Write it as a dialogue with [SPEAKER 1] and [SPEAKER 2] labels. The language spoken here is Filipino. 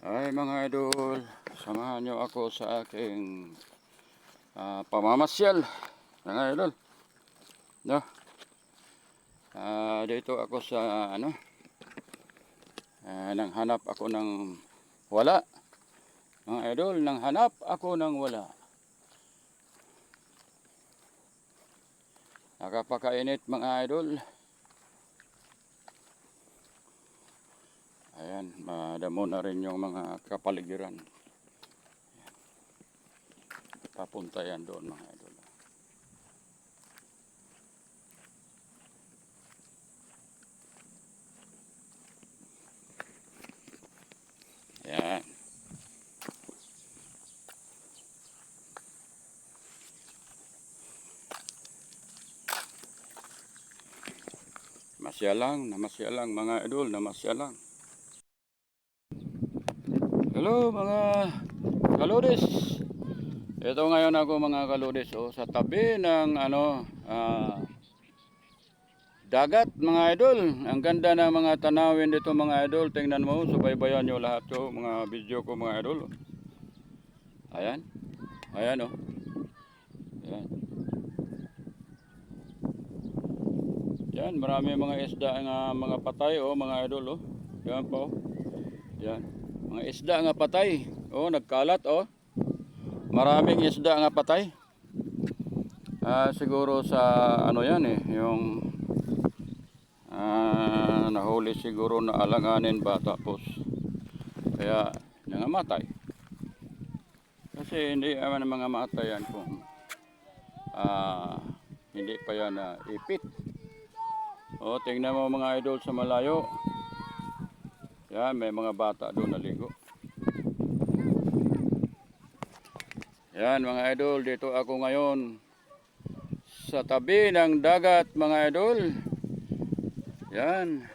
[SPEAKER 1] Ay mga idol, samahan nyo ako sa aking pamamasyal mga idol. No? Dito ako sa nanghanap ako ng wala. Mga idol, nanghanap ako ng wala. Nakapakainit mga idol. Ayan, madamo na rin yung mga kapaligiran. Papunta yan doon mga idol. Ayan. Namasyalang mga idol, namasyalang. Hello mga kalodis. Ito ngayon ako mga kalodis sa tabi ng dagat mga idol. Ang ganda ng mga tanawin dito mga idol. Tingnan mo, subaybayan nyo lahat ko mga video ko mga idol. Ayan. Ayan oh. Ayan. Yan, marami mga isda nga mga patay mga idol Yan po. Yan. Mga isda nga patay. Nagkalat Maraming isda nga patay. Siguro sa yan yung nahuli siguro na alanganin ba tapos kaya nangamatay. Kasi hindi naman mga matay yan kung hindi pa yan ipit. Tingnan mo mga idol sa malayo. Yan, may mga bata doon naligo. Yan mga idol, dito ako ngayon sa tabi ng dagat mga idol. Yan.